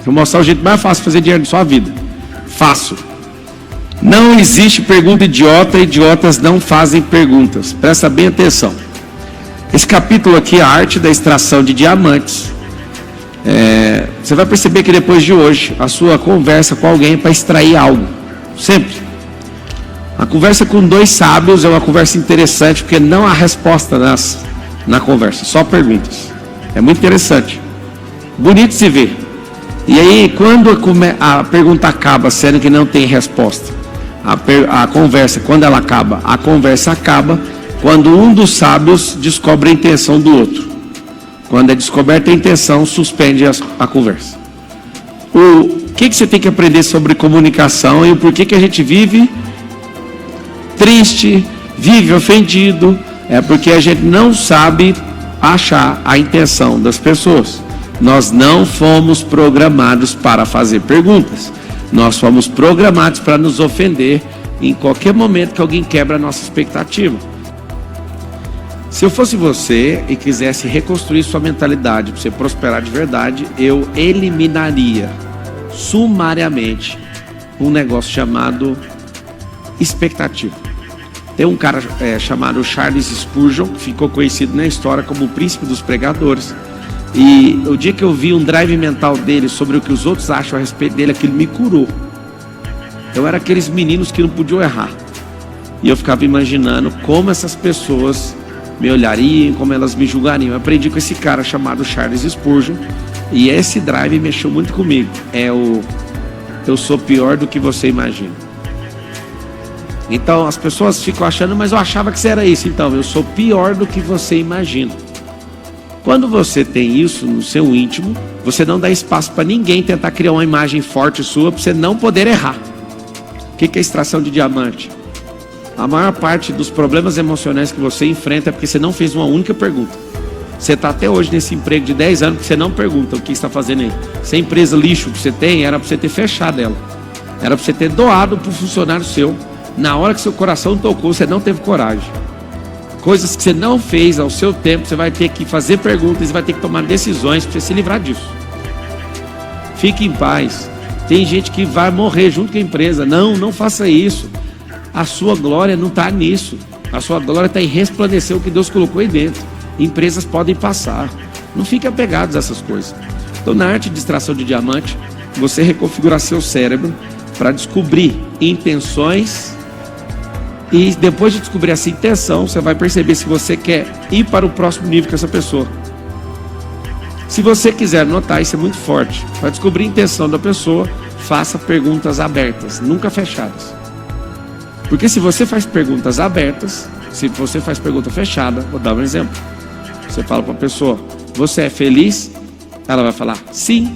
Vou mostrar o jeito mais fácil de fazer dinheiro na sua vida. Fácil. Não existe pergunta idiota, idiotas não fazem perguntas. Presta bem atenção. Esse capítulo aqui é a arte da extração de diamantes. Você vai perceber que depois de hoje, a sua conversa com alguém é para extrair algo. Sempre. A conversa com dois sábios é uma conversa interessante, porque não há resposta na conversa, só perguntas. É muito interessante. Bonito se ver. E aí, quando a pergunta acaba, sendo que não tem resposta, a conversa, quando ela acaba, a conversa acaba quando um dos sábios descobre a intenção do outro. Quando é descoberta a intenção, suspende a conversa. O que você tem que aprender sobre comunicação e o porquê que a gente vive triste, vive ofendido, é porque a gente não sabe achar a intenção das pessoas. Nós não fomos programados para fazer perguntas. Nós fomos programados para nos ofender em qualquer momento que alguém quebra a nossa expectativa. Se eu fosse você e quisesse reconstruir sua mentalidade para você prosperar de verdade, eu eliminaria sumariamente um negócio chamado expectativa. Tem um cara chamado Charles Spurgeon, que ficou conhecido na história como o príncipe dos pregadores. E o dia que eu vi um drive mental dele sobre o que os outros acham a respeito dele, aquilo me curou. Eu era aqueles meninos que não podiam errar. E eu ficava imaginando como essas pessoas me olhariam, como elas me julgariam. Eu aprendi com esse cara chamado Charles Spurgeon. E esse drive mexeu muito comigo. Eu sou pior do que você imagina. Então as pessoas ficam achando, mas eu achava que você era isso. Então, eu sou pior do que você imagina. Quando você tem isso no seu íntimo, você não dá espaço para ninguém tentar criar uma imagem forte sua para você não poder errar. O que é extração de diamante? A maior parte dos problemas emocionais que você enfrenta é porque você não fez uma única pergunta. Você está até hoje nesse emprego de 10 anos porque você não pergunta o que está fazendo aí. Se a empresa lixo que você tem, era para você ter fechado ela. Era para você ter doado para o funcionário seu. Na hora que seu coração tocou, você não teve coragem. Coisas que você não fez ao seu tempo, você vai ter que fazer perguntas e vai ter que tomar decisões para você se livrar disso. Fique em paz. Tem gente que vai morrer junto com a empresa. Não faça isso. A sua glória não está nisso. A sua glória está em resplandecer o que Deus colocou aí dentro. Empresas podem passar. Não fique apegado a essas coisas. Então, na arte de extração de diamante, você reconfigurar seu cérebro para descobrir intenções. E depois de descobrir essa intenção, você vai perceber se você quer ir para o próximo nível com essa pessoa. Se você quiser anotar, isso é muito forte. Para descobrir a intenção da pessoa, faça perguntas abertas, nunca fechadas. Porque se você faz perguntas abertas, se você faz pergunta fechada, vou dar um exemplo. Você fala para a pessoa, você é feliz? Ela vai falar, sim.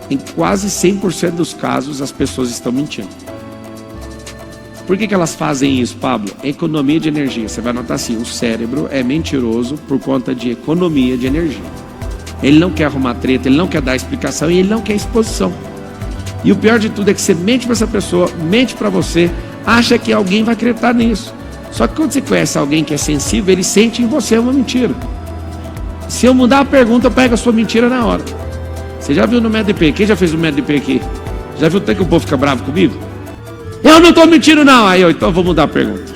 Em quase 100% dos casos, as pessoas estão mentindo. Por que elas fazem isso, Pablo? Economia de energia. Você vai notar assim, o cérebro é mentiroso por conta de economia de energia. Ele não quer arrumar treta, ele não quer dar explicação e ele não quer exposição. E o pior de tudo é que você mente para essa pessoa, mente para você, acha que alguém vai acreditar nisso. Só que quando você conhece alguém que é sensível, ele sente em você uma mentira. Se eu mudar a pergunta, eu pego a sua mentira na hora. Você já viu no MEDP? Quem já fez o MEDP aqui? Já viu até que o povo fica bravo comigo? Eu não estou mentindo não. Aí então eu vou mudar a pergunta.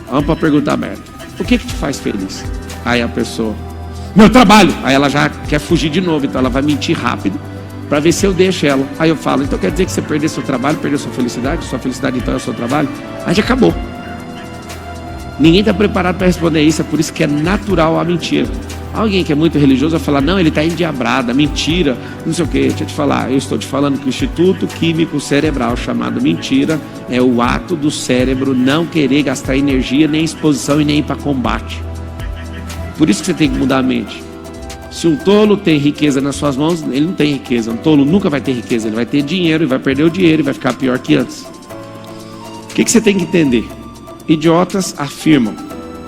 Vamos para a pergunta aberta. O que te faz feliz? Aí a pessoa, meu trabalho. Aí ela já quer fugir de novo. Então ela vai mentir rápido para ver se eu deixo ela. Aí eu falo, então quer dizer que você perdeu seu trabalho, perdeu sua felicidade? Sua felicidade então é o seu trabalho? Aí já acabou. Ninguém está preparado para responder isso. É por isso que é natural a mentira. Alguém que é muito religioso vai falar, não, ele está endiabrado, mentira, não sei o que. Deixa eu te falar, eu estou te falando que o Instituto Químico Cerebral, chamado mentira, é o ato do cérebro não querer gastar energia, nem exposição e nem ir para combate. Por isso que você tem que mudar a mente. Se um tolo tem riqueza nas suas mãos, ele não tem riqueza. Um tolo nunca vai ter riqueza, ele vai ter dinheiro e vai perder o dinheiro e vai ficar pior que antes. O que você tem que entender? Idiotas afirmam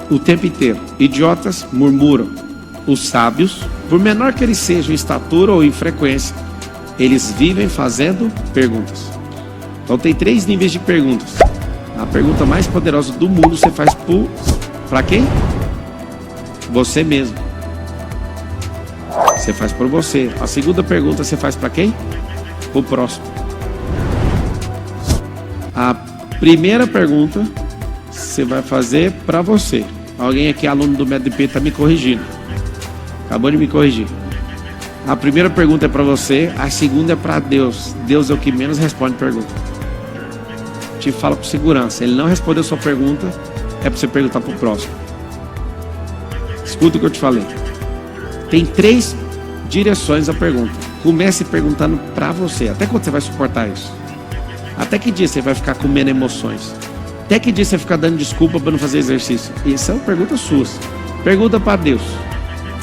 o tempo inteiro, idiotas murmuram. Os sábios, por menor que eles sejam em estatura ou em frequência, eles vivem fazendo perguntas. Então tem 3 níveis de perguntas. A pergunta mais poderosa do mundo você faz para quem? Você mesmo. Você faz por você. A segunda pergunta você faz para quem? O próximo. A primeira pergunta você vai fazer para você. Alguém aqui, aluno do método IP, está me corrigindo. Acabou de me corrigir. A primeira pergunta é para você, a segunda é para Deus. Deus é o que menos responde pergunta. Te fala com segurança. Ele não respondeu a sua pergunta, é para você perguntar para o próximo. Escuta o que eu te falei. Tem 3 direções à pergunta. Comece perguntando para você. Até quando você vai suportar isso? Até que dia você vai ficar comendo emoções? Até que dia você vai ficar dando desculpa para não fazer exercício? Isso são perguntas suas. Pergunta para Deus.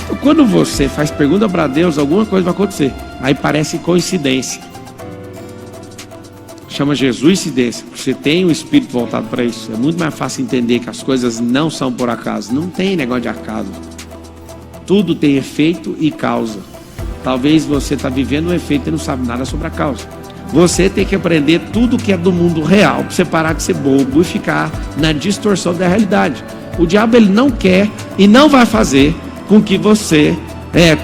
Então, quando você faz pergunta para Deus, alguma coisa vai acontecer. Aí parece coincidência. Chama Jesuicidência. Você tem o espírito voltado para isso. É muito mais fácil entender que as coisas não são por acaso. Não tem negócio de acaso. Tudo tem efeito e causa. Talvez você está vivendo um efeito e não sabe nada sobre a causa. Você tem que aprender tudo que é do mundo real para você parar de ser bobo e ficar na distorção da realidade. O diabo ele não quer e não vai fazer com que você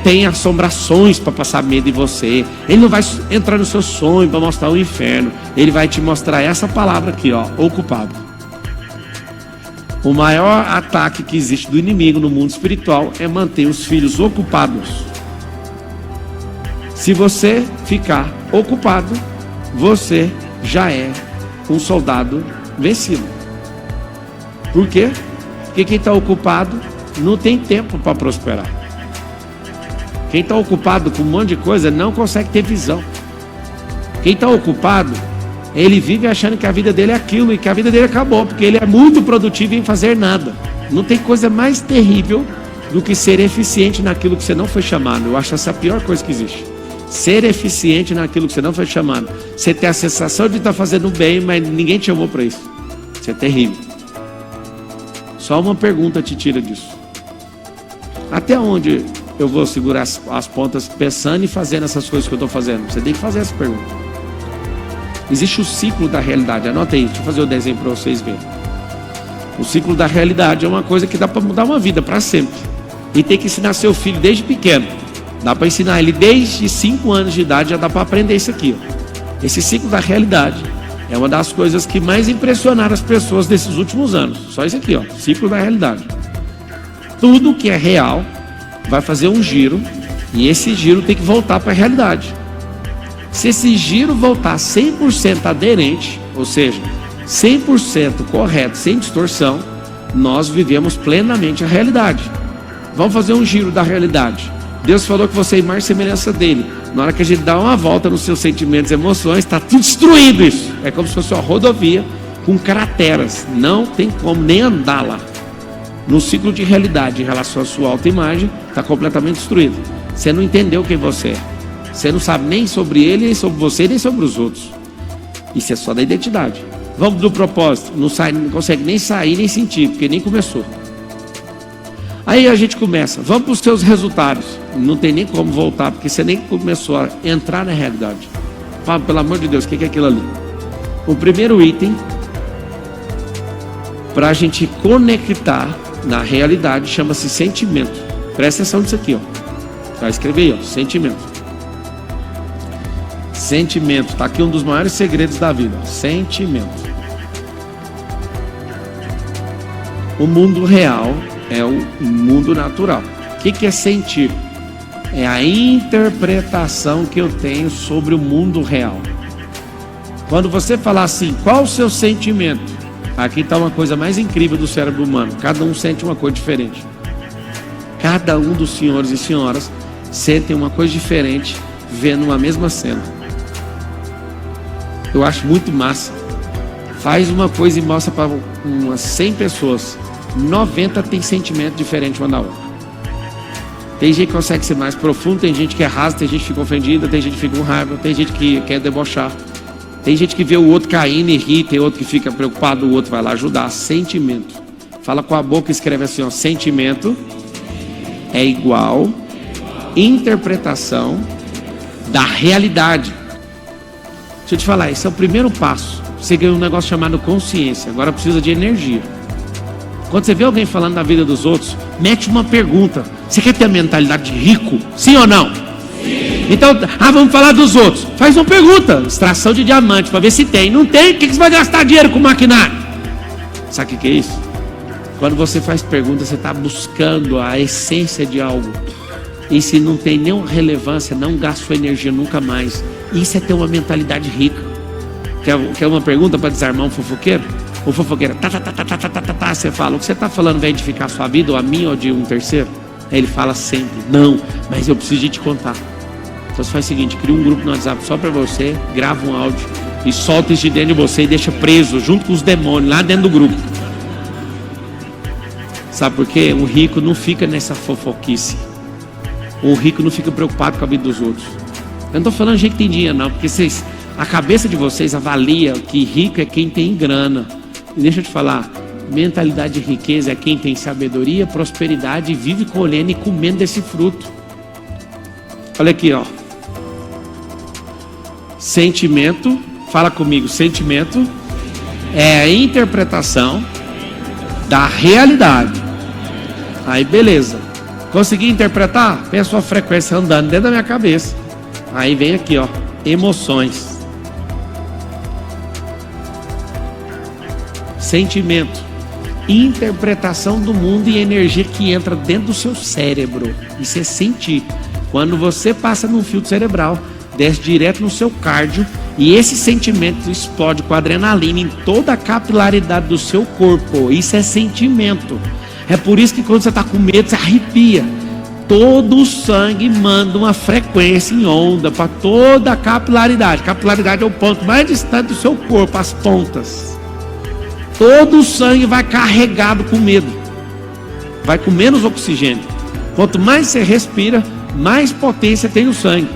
tenha assombrações para passar medo em você. Ele não vai entrar no seu sonho para mostrar o inferno. Ele vai te mostrar essa palavra aqui, ó, ocupado. O maior ataque que existe do inimigo no mundo espiritual é manter os filhos ocupados. Se você ficar ocupado, você já é um soldado vencido. Por quê? Porque quem está ocupado não tem tempo para prosperar. Quem está ocupado com um monte de coisa não consegue ter visão. Quem está ocupado, ele vive achando que a vida dele é aquilo e que a vida dele acabou, porque ele é muito produtivo em fazer nada. Não tem coisa mais terrível do que ser eficiente naquilo que você não foi chamado. Eu acho essa a pior coisa que existe. Ser eficiente naquilo que você não foi chamado. Você tem a sensação de estar fazendo bem, mas ninguém te chamou para isso. Isso é terrível. Só uma pergunta te tira disso. Até onde eu vou segurar as pontas pensando e fazendo essas coisas que eu estou fazendo? Você tem que fazer essa pergunta. Existe o ciclo da realidade. Anota aí, deixa eu fazer o desenho para vocês verem. O ciclo da realidade é uma coisa que dá para mudar uma vida para sempre. E tem que ensinar seu filho desde pequeno. Dá para ensinar ele desde 5 anos de idade, já dá para aprender isso aqui, ó. Esse ciclo da realidade é uma das coisas que mais impressionaram as pessoas desses últimos anos. Só isso aqui, ó, ciclo da realidade. Tudo que é real vai fazer um giro e esse giro tem que voltar para a realidade. Se esse giro voltar 100% aderente, ou seja, 100% correto, sem distorção, nós vivemos plenamente a realidade. Vamos fazer um giro da realidade. Deus falou que você é imagem e semelhança dele. Na hora que a gente dá uma volta nos seus sentimentos e emoções, está tudo destruído isso. É como se fosse uma rodovia com crateras. Não tem como nem andar lá. No ciclo de realidade em relação à sua autoimagem, está completamente destruído. Você não entendeu quem você é. Você não sabe nem sobre ele, nem sobre você, nem sobre os outros. Isso é só da identidade. Vamos do propósito. Não consegue nem sair, nem sentir, porque nem começou. Aí a gente começa, vamos para os seus resultados. Não tem nem como voltar, porque você nem começou a entrar na realidade. Fala, pelo amor de Deus, o que é aquilo ali? O primeiro item, para a gente conectar na realidade, chama-se sentimento. Presta atenção nisso aqui, ó. Vai escrever aí, ó, sentimento. Sentimento, está aqui um dos maiores segredos da vida. Sentimento. O mundo real é o mundo natural. O que é sentir? É a interpretação que eu tenho sobre o mundo real. Quando você falar assim, qual o seu sentimento? Aqui está uma coisa mais incrível do cérebro humano. Cada um sente uma coisa diferente. Cada um dos senhores e senhoras sentem uma coisa diferente vendo uma mesma cena. Eu acho muito massa. Faz uma coisa e mostra para umas 100 pessoas. 90 tem sentimento diferente uma da outra. Tem gente que consegue ser mais profundo, tem gente que é raso, tem gente que fica ofendida, tem gente que fica com raiva, tem gente que quer debochar. Tem gente que vê o outro caindo e ri, tem outro que fica preocupado, o outro vai lá ajudar. Sentimento. Fala com a boca e escreve assim, ó, sentimento é igual interpretação da realidade. Deixa eu te falar, esse é o primeiro passo. Você ganha um negócio chamado consciência, agora precisa de energia. Quando você vê alguém falando da vida dos outros, mete uma pergunta. Você quer ter a mentalidade de rico? Sim ou não? Sim. Então, vamos falar dos outros. Faz uma pergunta, extração de diamante, para ver se tem. Não tem, o que você vai gastar dinheiro com maquinário? Sabe o que é isso? Quando você faz pergunta, você está buscando a essência de algo. E se não tem nenhuma relevância, não gasta sua energia nunca mais. Isso é ter uma mentalidade rica. Quer uma pergunta para desarmar um fofoqueiro? O fofoqueiro, você fala, o que você está falando vai edificar a sua vida, ou a minha, ou de um terceiro? Aí ele fala sempre, não, mas eu preciso de te contar. Então você faz o seguinte, cria um grupo no WhatsApp só para você, grava um áudio e solta isso de dentro de você e deixa preso, junto com os demônios, lá dentro do grupo. Sabe por quê? O rico não fica nessa fofoquice. O rico não fica preocupado com a vida dos outros. Eu não estou falando de gente que tem dinheiro, não, porque a cabeça de vocês avalia que rico é quem tem grana. E deixa eu te falar, mentalidade de riqueza é quem tem sabedoria, prosperidade e vive colhendo e comendo desse fruto. Olha aqui, ó. Sentimento, fala comigo, sentimento é a interpretação da realidade. Aí beleza. Consegui interpretar? Vem a sua frequência andando dentro da minha cabeça. Aí vem aqui, ó, emoções. Sentimento, interpretação do mundo e energia que entra dentro do seu cérebro. Isso é sentir. Quando você passa num filtro cerebral, desce direto no seu cardio e esse sentimento explode com adrenalina em toda a capilaridade do seu corpo. Isso é sentimento. É por isso que quando você está com medo, você arrepia. Todo o sangue manda uma frequência em onda para toda a capilaridade. Capilaridade é o ponto mais distante do seu corpo, as pontas. Todo o sangue vai carregado com medo. Vai com menos oxigênio. Quanto mais você respira, mais potência tem o sangue.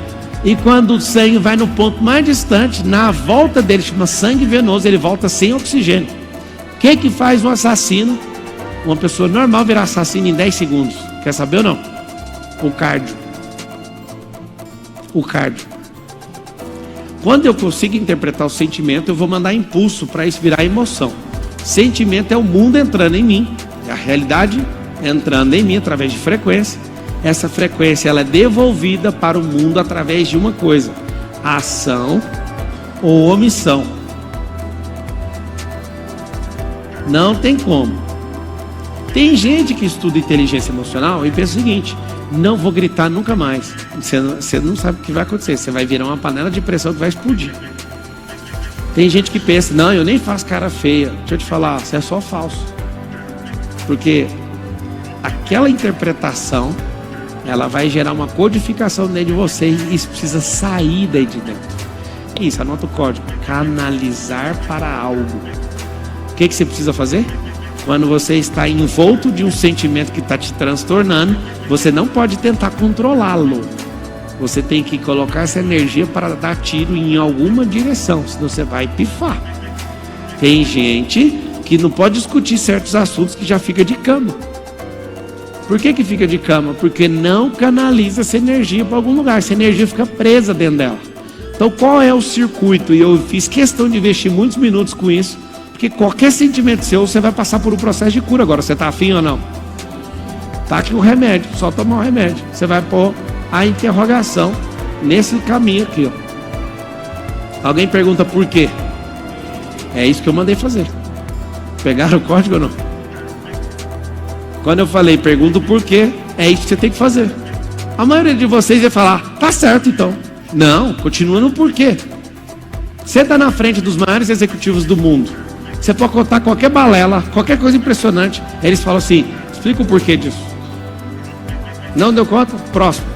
E quando o sangue vai no ponto mais distante, na volta dele, chama sangue venoso, ele volta sem oxigênio. O que faz um assassino? Uma pessoa normal virar assassino em 10 segundos. Quer saber ou não? O cardio. O cardio. Quando eu consigo interpretar o sentimento, eu vou mandar impulso para isso virar emoção. Sentimento é o mundo entrando em mim, é a realidade entrando em mim através de frequência. Essa frequência ela é devolvida para o mundo através de uma coisa: ação ou omissão. Não tem como. Tem gente que estuda inteligência emocional e pensa o seguinte: não vou gritar nunca mais. Você não sabe o que vai acontecer. Você vai virar uma panela de pressão que vai explodir. Tem gente que pensa: não, eu nem faço cara feia. Deixa eu te falar, você é só falso. Porque aquela interpretação, ela vai gerar uma codificação dentro de você e isso precisa sair daí de dentro. É isso, anota o código: canalizar para algo. O que você precisa fazer? Quando você está envolto de um sentimento que está te transtornando, você não pode tentar controlá-lo. Você tem que colocar essa energia para dar tiro em alguma direção, senão você vai pifar. Tem gente que não pode discutir certos assuntos que já fica de cama. Por que fica de cama? Porque não canaliza essa energia para algum lugar. Essa energia fica presa dentro dela. Então qual é o circuito? E eu fiz questão de investir muitos minutos com isso. Porque qualquer sentimento seu, você vai passar por um processo de cura. Agora, você está afim ou não? Tá aqui o remédio, só tomar o remédio. Você vai pôr a interrogação nesse caminho aqui, ó. Alguém pergunta por quê? É isso que eu mandei fazer. Pegaram o código ou não? Quando eu falei, pergunta por quê, é isso que você tem que fazer. A maioria de vocês vai falar, tá certo então. Não, continua no porquê. Você está na frente dos maiores executivos do mundo. Você pode contar qualquer balela, qualquer coisa impressionante. Eles falam assim, explica o porquê disso. Não deu conta? Próximo.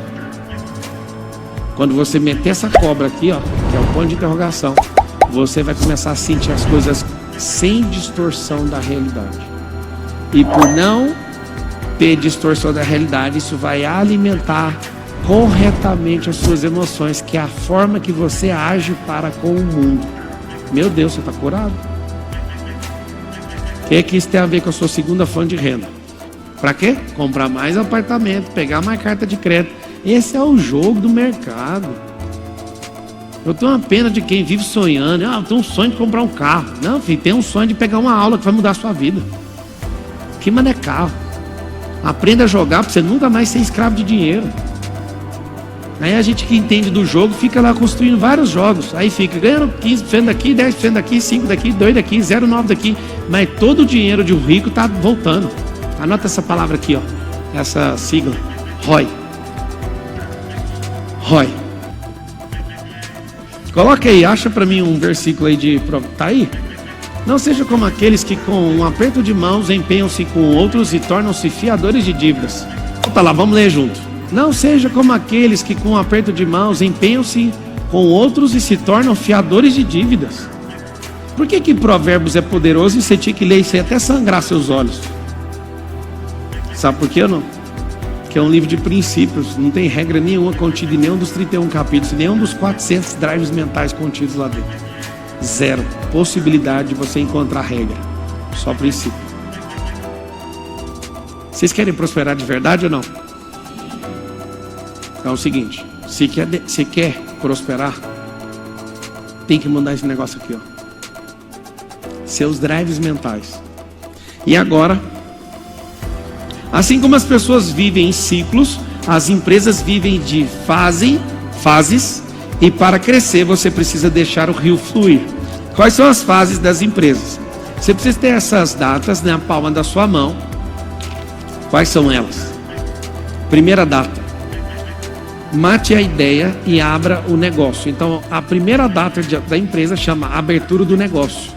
Quando você meter essa cobra aqui, ó, que é o ponto de interrogação, você vai começar a sentir as coisas sem distorção da realidade. E por não ter distorção da realidade, isso vai alimentar corretamente as suas emoções, que é a forma que você age para com o mundo. Meu Deus, você está curado? O que isso tem a ver com a sua segunda fonte de renda? Para quê? Comprar mais apartamento, pegar mais carta de crédito. Esse é o jogo do mercado. Eu tenho uma pena de quem vive sonhando. Eu tenho um sonho de comprar um carro. Não, filho, tem um sonho de pegar uma aula que vai mudar a sua vida. Que mano é carro? Aprenda a jogar para você nunca mais ser escravo de dinheiro. Aí a gente que entende do jogo fica lá construindo vários jogos. Aí fica ganhando 15% daqui, 10% daqui, 5% daqui, 2% daqui, 0,9% daqui. Mas todo o dinheiro de um rico está voltando. Anota essa palavra aqui, ó. Essa sigla. ROI. ROI. Coloca aí, acha para mim um versículo aí de... Tá aí? Não seja como aqueles que com um aperto de mãos empenham-se com outros e tornam-se fiadores de dívidas. Volta lá, vamos ler junto. Não seja como aqueles que com um aperto de mãos empenham-se com outros e se tornam fiadores de dívidas. Por que Provérbios é poderoso e você tinha que ler isso aí até sangrar seus olhos? Sabe por que ou não? Que é um livro de princípios, não tem regra nenhuma contida em nenhum dos 31 capítulos, nenhum dos 400 drives mentais contidos lá dentro. Zero possibilidade de você encontrar regra, só princípio. Vocês querem prosperar de verdade ou não? Então é o seguinte, se quer prosperar, tem que mudar esse negócio aqui, ó. Seus drives mentais. E agora, assim como as pessoas vivem em ciclos, as empresas vivem de fases, e para crescer você precisa deixar o rio fluir. Quais são as fases das empresas? Você precisa ter essas datas na palma da sua mão. Quais são elas? Primeira data: mate a ideia e abra o negócio. Então a primeira data da empresa chama abertura do negócio.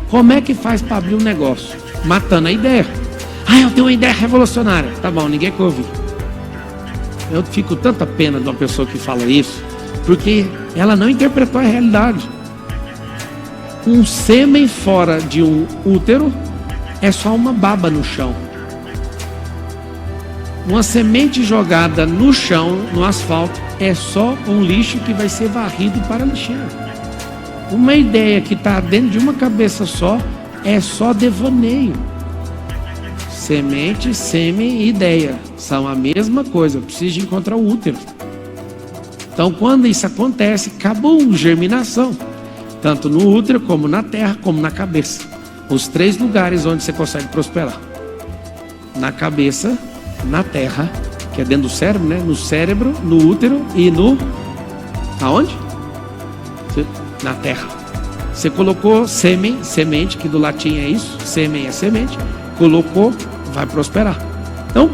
Como é que faz para abrir um negócio? Matando a ideia. Eu tenho uma ideia revolucionária. Tá bom, ninguém quer ouvir. Eu fico tanta pena de uma pessoa que fala isso, porque ela não interpretou a realidade. Um sêmen fora de um útero é só uma baba no chão. Uma semente jogada no chão, no asfalto, é só um lixo que vai ser varrido para a lixeira. Uma ideia que está dentro de uma cabeça só é só devaneio. Semente, sêmen e ideia são a mesma coisa. Precisa de encontrar o útero. Então quando isso acontece, acabou a germinação. Tanto no útero, como na terra, como na cabeça. Os 3 lugares onde você consegue prosperar. Na cabeça, na terra, que é dentro do cérebro, né? No cérebro, no útero e no... Aonde? Na terra. Você colocou semente, que do latim é isso. Sêmen é semente. Colocou, vai prosperar. Então,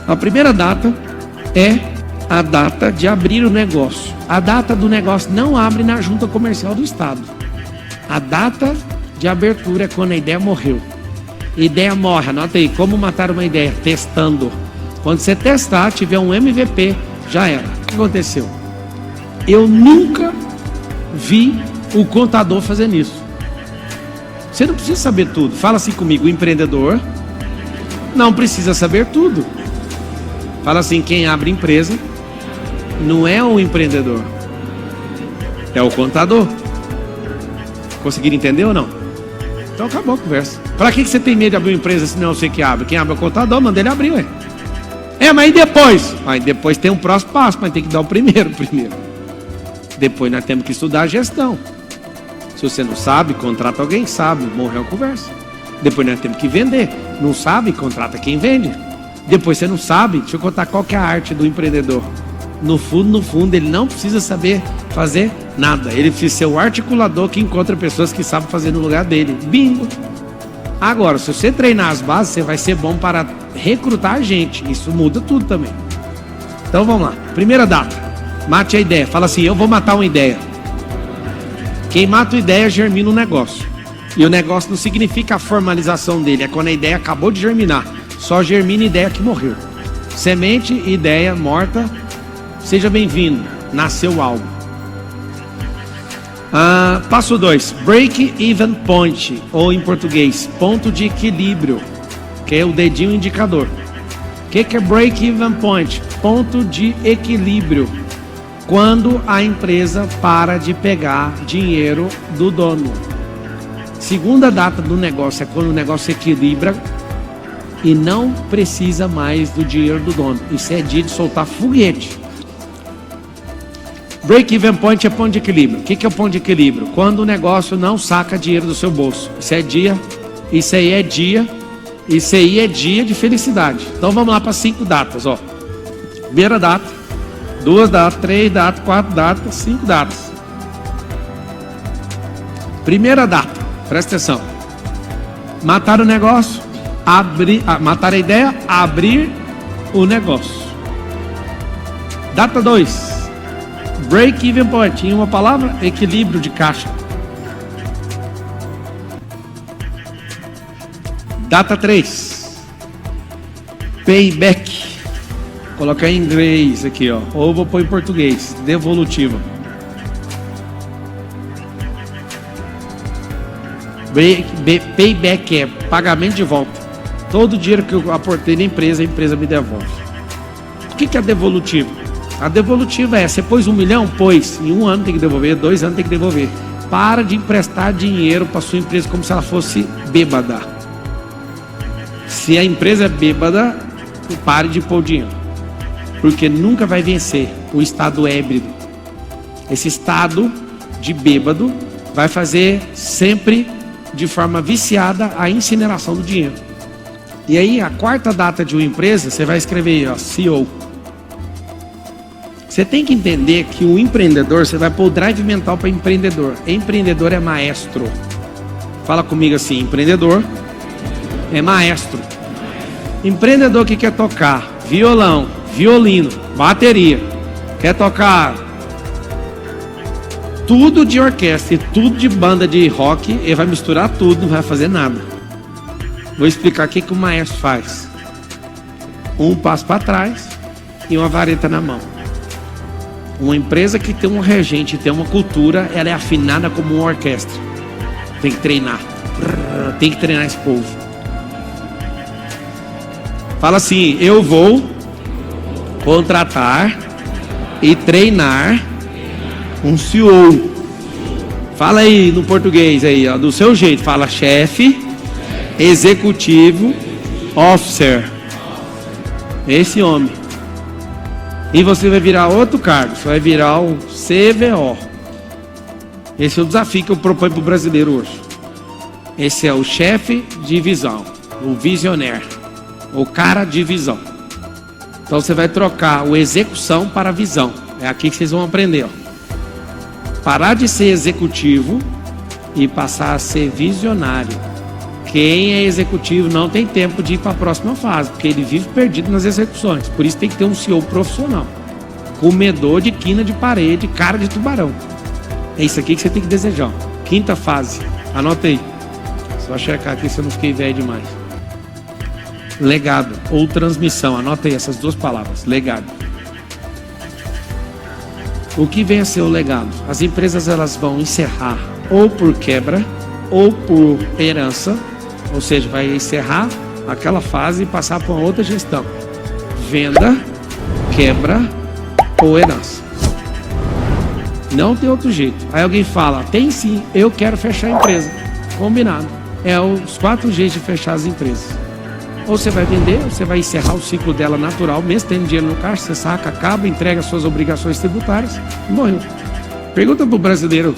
a primeira data é a data de abrir o negócio. A data do negócio não abre na junta comercial do estado. A data de abertura é quando a ideia morreu. Ideia morre, anota aí, como matar uma ideia? Testando. Quando você testar, tiver um MVP, já era. O que aconteceu? Eu nunca vi o contador fazendo isso. Você não precisa saber tudo. Fala assim comigo, o empreendedor não precisa saber tudo. Fala assim, quem abre empresa não é o empreendedor, é o contador. Conseguiram entender ou não? Então acabou a conversa. Para que você tem medo de abrir uma empresa se não é você que abre? Quem abre é o contador, manda ele abrir, ué. Mas e depois? Aí depois tem um próximo passo, mas tem que dar o primeiro. Depois nós temos que estudar a gestão. Se você não sabe, contrata alguém que sabe, morreu a conversa. Depois nós temos que vender. Não sabe, contrata quem vende. Depois você não sabe, deixa eu contar qual que é a arte do empreendedor. No fundo, ele não precisa saber fazer nada. Ele precisa ser o articulador que encontra pessoas que sabem fazer no lugar dele. Bingo! Agora, se você treinar as bases, você vai ser bom para recrutar gente. Isso muda tudo também. Então vamos lá. Primeira data. Mate a ideia. Fala assim, eu vou matar uma ideia. Quem mata a ideia germina um negócio. E o negócio não significa a formalização dele. É quando a ideia acabou de germinar. Só germina ideia que morreu. Semente, ideia morta. Seja bem-vindo. Nasceu algo. Passo 2. Break-even point. Ou em português, ponto de equilíbrio. Que é o dedinho indicador. O que é break-even point? Ponto de equilíbrio. Quando a empresa para de pegar dinheiro do dono. Segunda data do negócio é quando o negócio equilibra e não precisa mais do dinheiro do dono. Isso é dia de soltar foguete. Break-even point é ponto de equilíbrio. O que é o ponto de equilíbrio? Quando o negócio não saca dinheiro do seu bolso. Isso aí é dia Isso aí é dia de felicidade. Então vamos lá para 5 datas, ó. Primeira data, 2 datas, 3 datas, 4 datas, 5 datas. Primeira data, presta atenção. Matar o negócio, matar a ideia, abrir o negócio. Data 2, break-even point. Em uma palavra, equilíbrio de caixa. Data 3, payback. Vou colocar em inglês aqui, ó. Ou vou pôr em português, devolutiva. Payback é pagamento de volta. Todo o dinheiro que eu aportei na empresa, a empresa me devolve. O que é devolutiva? A devolutiva é, você pôs 1 milhão? Pôs. Em 1 ano tem que devolver, 2 anos tem que devolver. Para de emprestar dinheiro para sua empresa como se ela fosse bêbada. Se a empresa é bêbada, pare de pôr dinheiro. Porque nunca vai vencer o estado ébrido. Esse estado de bêbado vai fazer sempre de forma viciada a incineração do dinheiro. E aí, a 4ª data de uma empresa, você vai escrever aí, ó, CEO. Você tem que entender que o empreendedor, você vai pôr o drive mental para empreendedor. Empreendedor é maestro. Fala comigo assim, empreendedor é maestro. Empreendedor que quer tocar violão, violino, bateria, quer tocar tudo de orquestra e tudo de banda de rock, ele vai misturar tudo, não vai fazer nada. Vou explicar o que o maestro faz. Um passo para trás e uma vareta na mão. Uma empresa que tem um regente, tem uma cultura, ela é afinada como uma orquestra. Tem que treinar. Tem que treinar esse povo. Fala assim, eu vou contratar e treinar um CEO. Fala aí no português aí, ó, do seu jeito. Fala chefe, executivo, officer. Esse homem. E você vai virar outro cargo. Você vai virar o CVO. Esse é o desafio que eu proponho para o brasileiro hoje. Esse é o chefe de visão, o visionário, o cara de visão. Então você vai trocar o execução para a visão. É aqui que vocês vão aprender, ó. Parar de ser executivo e passar a ser visionário. Quem é executivo não tem tempo de ir para a próxima fase, porque ele vive perdido nas execuções. Por isso tem que ter um CEO profissional, comedor de quina de parede, cara de tubarão. É isso aqui que você tem que desejar. 5ª fase, anota aí. Só checar aqui se eu não fiquei velho demais. Legado ou transmissão, anota aí essas 2 palavras, legado. O que vem a ser o legado? As empresas elas vão encerrar ou por quebra ou por herança, ou seja, vai encerrar aquela fase e passar para uma outra gestão. Venda, quebra ou herança. Não tem outro jeito. Aí alguém fala, tem sim, eu quero fechar a empresa. Combinado. É os 4 jeitos de fechar as empresas. Ou você vai vender, ou você vai encerrar o ciclo dela natural, mesmo tendo dinheiro no caixa, você saca, acaba, entrega suas obrigações tributárias e morreu. Pergunta para o brasileiro,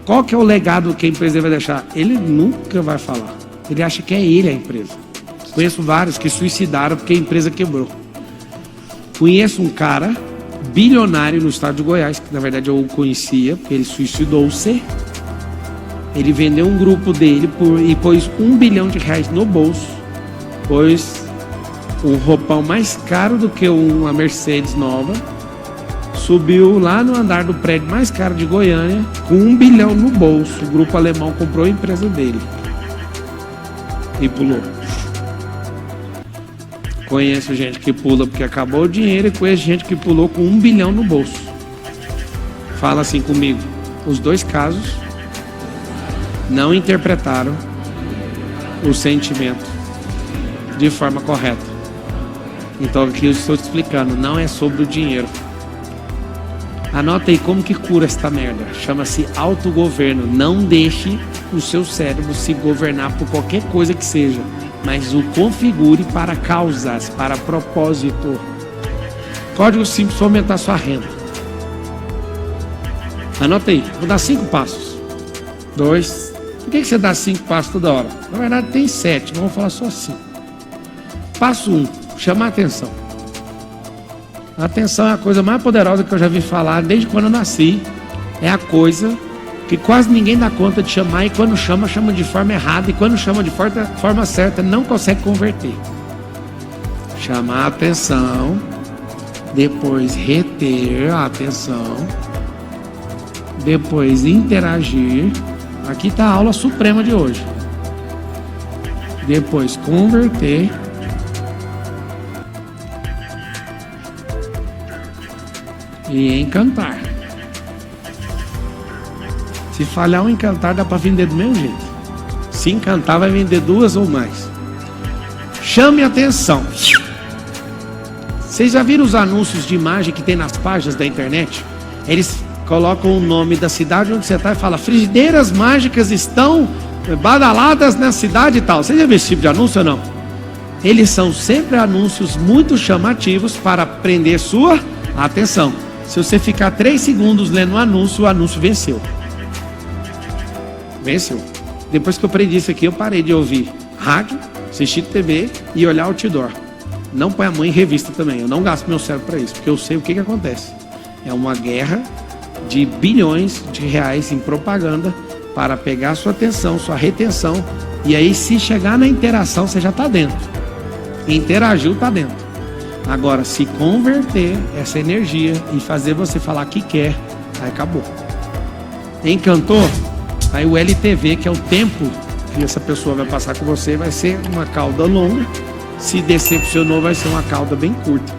qual que é o legado que a empresa vai deixar? Ele nunca vai falar. Ele acha que é ele a empresa. Conheço vários que suicidaram porque a empresa quebrou. Conheço um cara bilionário no estado de Goiás, que na verdade eu o conhecia, porque ele suicidou-se. Ele vendeu um grupo dele e pôs R$1 bilhão no bolso. Pôs um roupão mais caro do que uma Mercedes nova. Subiu lá no andar do prédio mais caro de Goiânia com R$1 bilhão no bolso. O grupo alemão comprou a empresa dele e pulou. Conheço gente que pula porque acabou o dinheiro e conheço gente que pulou com R$1 bilhão no bolso. Fala assim comigo. Os 2 casos não interpretaram o sentimento de forma correta. Então aqui eu estou te explicando, não é sobre o dinheiro. Anota aí como que cura esta merda. Chama-se autogoverno. Não deixe o seu cérebro se governar por qualquer coisa que seja, mas o configure para causas, para propósito. Código simples para aumentar sua renda. Anota aí, vou dar 5 passos. 2. Por que você dá 5 passos toda hora? Na verdade tem 7, vamos falar só 5. Passo 1, chamar a atenção. A atenção é a coisa mais poderosa que eu já vi falar desde quando eu nasci. É a coisa que quase ninguém dá conta de chamar, e quando chama, chama de forma errada, e quando chama de forma certa, não consegue converter. Chamar a atenção, depois reter a atenção, depois interagir. Aqui está a aula suprema de hoje. Depois converter. E encantar. Se falhar um encantar, dá para vender do mesmo jeito. Se encantar, vai vender 2 ou mais. Chame a atenção. Vocês já viram os anúncios de imagem que tem nas páginas da internet? Eles colocam o nome da cidade onde você está e fala: frigideiras mágicas estão badaladas na cidade e tal. Você já viu esse tipo de anúncio ou não? Eles são sempre anúncios muito chamativos para prender sua atenção. Se você ficar 3 segundos lendo o anúncio venceu. Venceu. Depois que eu aprendi isso aqui, eu parei de ouvir rádio, assistir TV e olhar outdoor. Não põe a mão em revista também. Eu não gasto meu cérebro para isso, porque eu sei o que acontece. É uma guerra de bilhões de reais em propaganda para pegar sua atenção, sua retenção. E aí, se chegar na interação, você já está dentro. Interagiu, está dentro. Agora, se converter essa energia e fazer você falar que quer, aí acabou. Encantou? Aí o LTV, que é o tempo que essa pessoa vai passar com você, vai ser uma cauda longa. Se decepcionou, vai ser uma cauda bem curta.